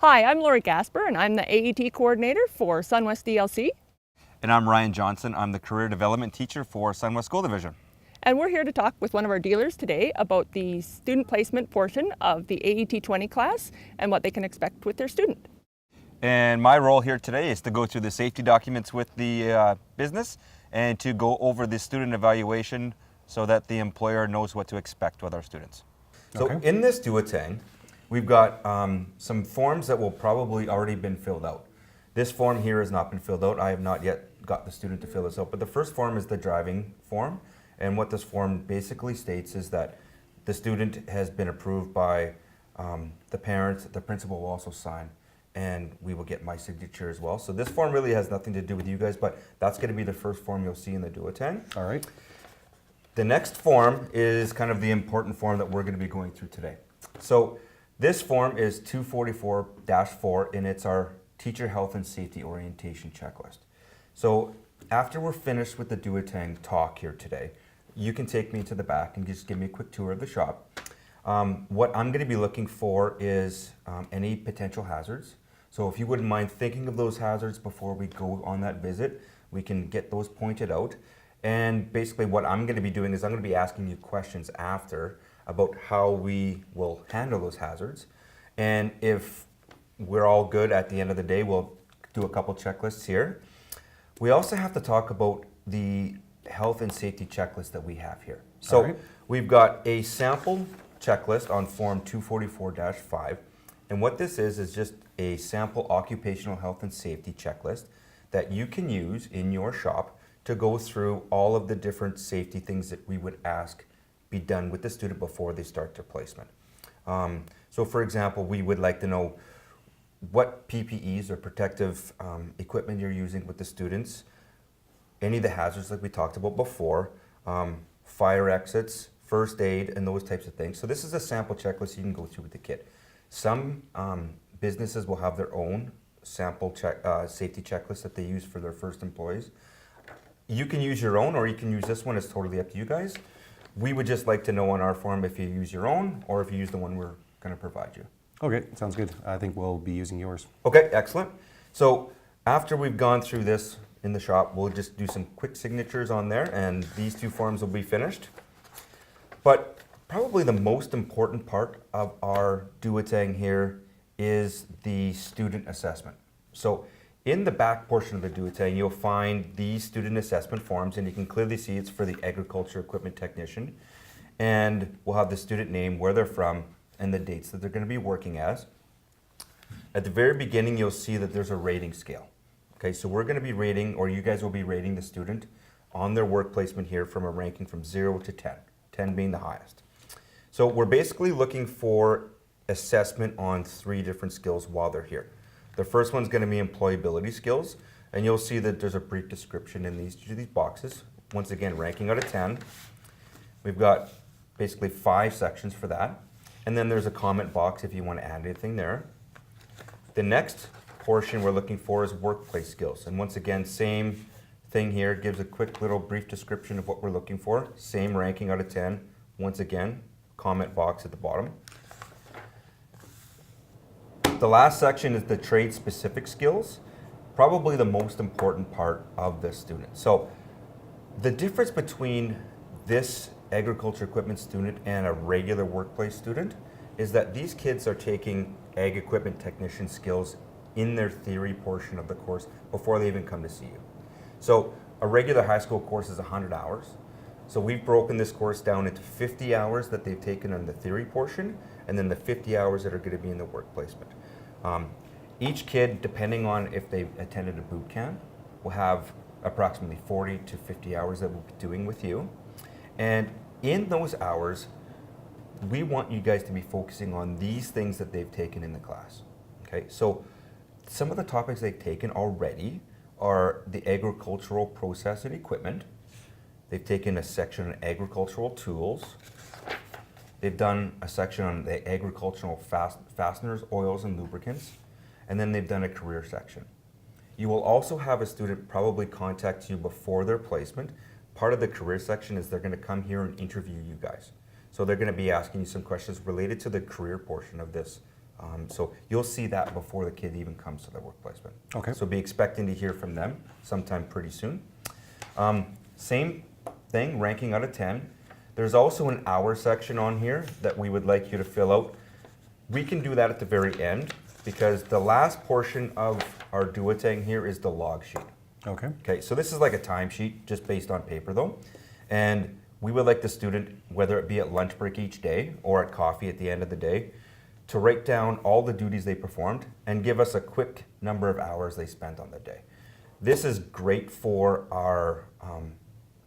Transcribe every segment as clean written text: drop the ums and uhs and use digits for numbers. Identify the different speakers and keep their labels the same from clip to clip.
Speaker 1: Hi, I'm Lori Gasper, and I'm the AET coordinator for Sunwest DLC.
Speaker 2: And I'm Ryan Johnson. I'm the career development teacher for Sunwest School Division.
Speaker 1: And we're here to talk with one of our dealers today about the student placement portion of the AET 20 class and what they can expect with their student.
Speaker 2: And my role here today is to go through the safety documents with the business and to go over the student evaluation so that the employer knows what to expect with our students. So in this duotang, we've got some forms that will probably already been filled out. This form here has not been filled out. I have not yet got the student to fill this out, but the first form is the driving form. And what this form basically states is that the student has been approved by the parents, the principal will also sign, and we will get my signature as well. So this form really has nothing to do with you guys, but that's going to be the first form you'll see in the duotang.
Speaker 3: All right.
Speaker 2: The next form is kind of the important form that we're going to be going through today. So this form is 244-4, and it's our teacher health and safety orientation checklist. So after we're finished with the duotang talk here today, you can take me to the back and just give me a quick tour of the shop. What I'm going to be looking for is any potential hazards. So if you wouldn't mind thinking of those hazards before we go on that visit, we can get those pointed out. And basically what I'm going to be doing is I'm going to be asking you questions after about how we will handle those hazards. And if we're all good at the end of the day, we'll do a couple checklists here. We also have to talk about the health and safety checklist that we have here. So we've got a sample checklist on form 244-5. And what this is just a sample occupational health and safety checklist that you can use in your shop to go through all of the different safety things that we would ask be done with the student before they start their placement. So for example, we would like to know what PPEs or protective equipment you're using with the students, any of the hazards like we talked about before, fire exits, first aid, and those types of things. So this is a sample checklist you can go through with the kid. Some businesses will have their own sample safety checklist that they use for their first employees. You can use your own, or you can use this one. It's totally up to you guys. We would just like to know on our form if you use your own or if you use the one we're going to provide you.
Speaker 3: Okay, sounds good. I think we'll be using yours.
Speaker 2: Okay, excellent. So after we've gone through this in the shop, we'll just do some quick signatures on there, and these two forms will be finished. But probably the most important part of our duotang here is the student assessment. So in the back portion of the duotang, you'll find these student assessment forms, and you can clearly see it's for the agriculture equipment technician. And we'll have the student name, where they're from, and the dates that they're going to be working as. At the very beginning, you'll see that there's a rating scale. Okay, so we're going to be rating, or you guys will be rating the student on their work placement here from a ranking from 0 to 10, 10 being the highest. So we're basically looking for assessment on 3 different skills while they're here. The first one's going to be employability skills, and you'll see that there's a brief description in these boxes. Once again, ranking out of 10. We've got basically 5 sections for that. And then there's a comment box if you want to add anything there. The next portion we're looking for is workplace skills. And once again, same thing here, gives a quick little brief description of what we're looking for. Same ranking out of 10. Once again, comment box at the bottom. The last section is the trade-specific skills, probably the most important part of this student. So the difference between this agriculture equipment student and a regular workplace student is that these kids are taking ag equipment technician skills in their theory portion of the course before they even come to see you. So a regular high school course is 100 hours. So we've broken this course down into 50 hours that they've taken on the theory portion, and then the 50 hours that are going to be in the work placement. Each kid, depending on if they've attended a boot camp, will have approximately 40 to 50 hours that we'll be doing with you. And in those hours, we want you guys to be focusing on these things that they've taken in the class. Okay, so some of the topics they've taken already are the agricultural process and equipment. They've taken a section on agricultural tools. They've done a section on the agricultural fasteners, oils, and lubricants. And then they've done a career section. You will also have a student probably contact you before their placement. Part of the career section is they're going to come here and interview you guys. So they're going to be asking you some questions related to the career portion of this So you'll see that before the kid even comes to the work placement.
Speaker 3: Okay.
Speaker 2: So be expecting to hear from them sometime pretty soon. Same thing, ranking out of 10. There's also an hour section on here that we would like you to fill out. We can do that at the very end because the last portion of our duotang here is the log sheet.
Speaker 3: Okay.
Speaker 2: Okay, so this is like a timesheet just based on paper though. And we would like the student, whether it be at lunch break each day or at coffee at the end of the day, to write down all the duties they performed and give us a quick number of hours they spent on the day. This is great for our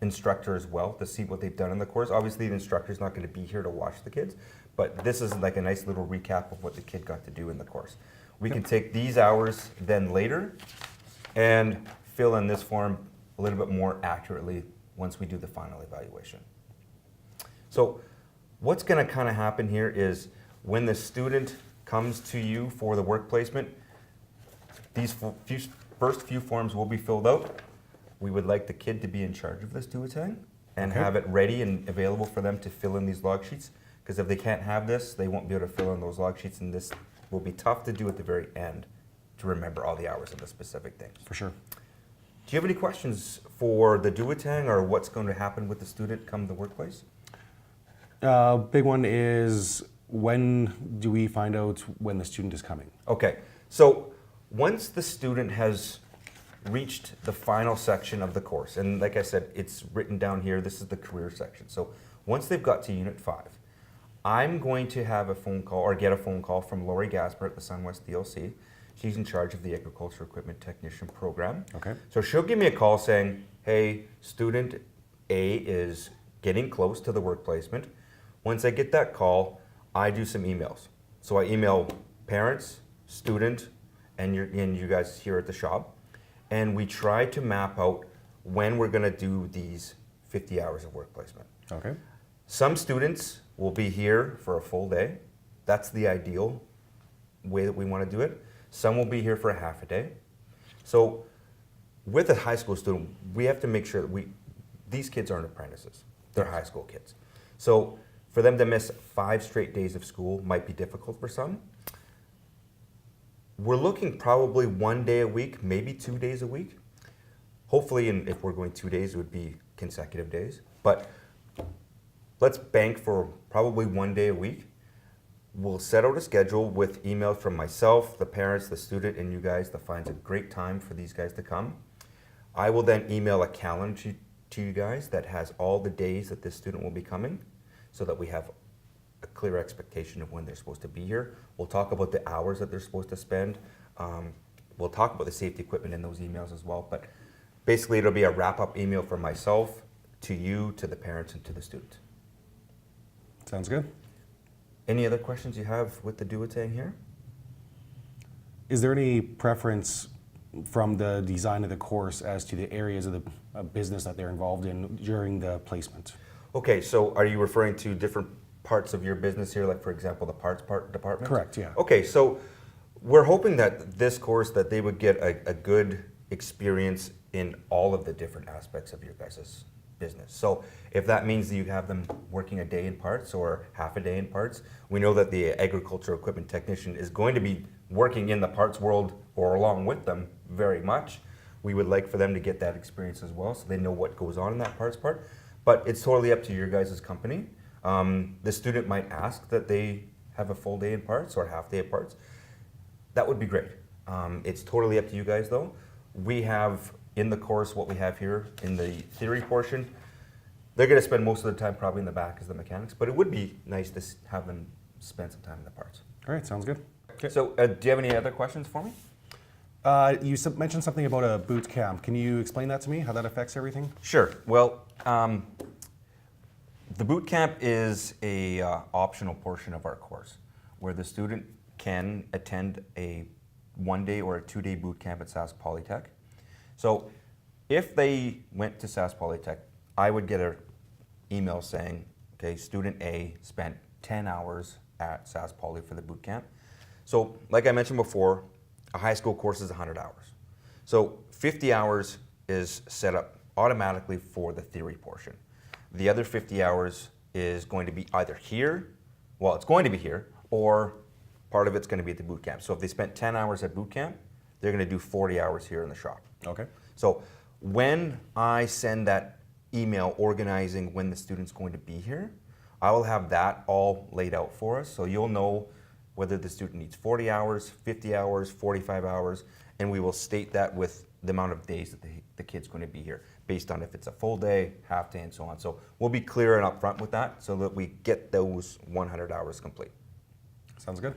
Speaker 2: instructor as well to see what they've done in the course. Obviously the instructor's not going to be here to watch the kids, but this is like a nice little recap of what the kid got to do in the course. We can take these hours then later and fill in this form a little bit more accurately once we do the final evaluation. So what's going to kind of happen here is when the student comes to you for the work placement, these first few forms will be filled out. We would like the kid to be in charge of this duotang and have it ready and available for them to fill in these log sheets, because if they can't have this, they won't be able to fill in those log sheets, and this will be tough to do at the very end to remember all the hours of the specific things.
Speaker 3: For sure.
Speaker 2: Do you have any questions for the duotang or what's going to happen with the student come the workplace?
Speaker 3: Big one is, when do we find out when the student is coming?
Speaker 2: Okay, so once the student has reached the final section of the course, and like I said, it's written down here, this is the career section. So once they've got to Unit 5, I'm going to have a phone call or get a phone call from Lori Gasper at the SunWest DLC. She's in charge of the Agricultural Equipment Technician program.
Speaker 3: Okay.
Speaker 2: So she'll give me a call saying, hey, student A is getting close to the work placement. Once I get that call, I do some emails. So I email parents, student, and you guys here at the shop, and we try to map out when we're gonna do these 50 hours of work placement.
Speaker 3: Okay.
Speaker 2: Some students will be here for a full day. That's the ideal way that we want to do it. Some will be here for a half a day. So with a high school student, we have to make sure that these kids aren't apprentices. They're high school kids. So for them to miss 5 straight days of school might be difficult for some. We're looking probably 1 day a week, maybe 2 days a week. Hopefully, and if we're going 2 days, it would be consecutive days. But let's bank for probably 1 day a week. We'll set out a schedule with emails from myself, the parents, the student, and you guys that finds a great time for these guys to come. I will then email a calendar to you guys that has all the days that this student will be coming, so that we have a clear expectation of when they're supposed to be here. We'll talk about the hours that they're supposed to spend. We'll talk about the safety equipment in those emails as well. But basically, it'll be a wrap-up email from myself to you, to the parents, and to the student.
Speaker 3: Sounds good.
Speaker 2: Any other questions you have with the duotang here?
Speaker 3: Is there any preference from the design of the course as to the areas of the business that they're involved in during the placement?
Speaker 2: Okay, so are you referring to different parts of your business here, like for example, the parts department?
Speaker 3: Correct, yeah.
Speaker 2: Okay, so we're hoping that this course, that they would get a good experience in all of the different aspects of your guys' business. So if that means that you have them working a day in parts or half a day in parts, we know that the agricultural equipment technician is going to be working in the parts world or along with them very much. We would like for them to get that experience as well, so they know what goes on in that parts part. But it's totally up to your guys' company. The student might ask that they have a full day in parts or a half day of parts. That would be great. It's totally up to you guys though. We have in the course what we have here in the theory portion. They're going to spend most of the time probably in the back as the mechanics, but it would be nice to have them spend some time in the parts.
Speaker 3: All right, sounds good. Okay.
Speaker 2: So do you have any other questions for me?
Speaker 3: You mentioned something about a boot camp. Can you explain that to me, how that affects everything?
Speaker 2: Sure. Well, the boot camp is a optional portion of our course where the student can attend a 1 day or a 2 day boot camp at SAS Polytech. So if they went to SAS Polytech, I would get an email saying, okay, student A spent 10 hours at SAS Poly for the boot camp. So like I mentioned before, a high school course is 100 hours. So 50 hours is set up automatically for the theory portion. The other 50 hours is going to be either here, well, it's going to be here, or part of it's going to be at the boot camp. So if they spent 10 hours at boot camp, they're going to do 40 hours here in the shop.
Speaker 3: Okay.
Speaker 2: So when I send that email organizing when the student's going to be here, I will have that all laid out for us. So you'll know whether the student needs 40 hours, 50 hours, 45 hours, and we will state that with the amount of days that the kid's going to be here, based on if it's a full day, half day, and so on. So we'll be clear and upfront with that so that we get those 100 hours complete.
Speaker 3: Sounds good.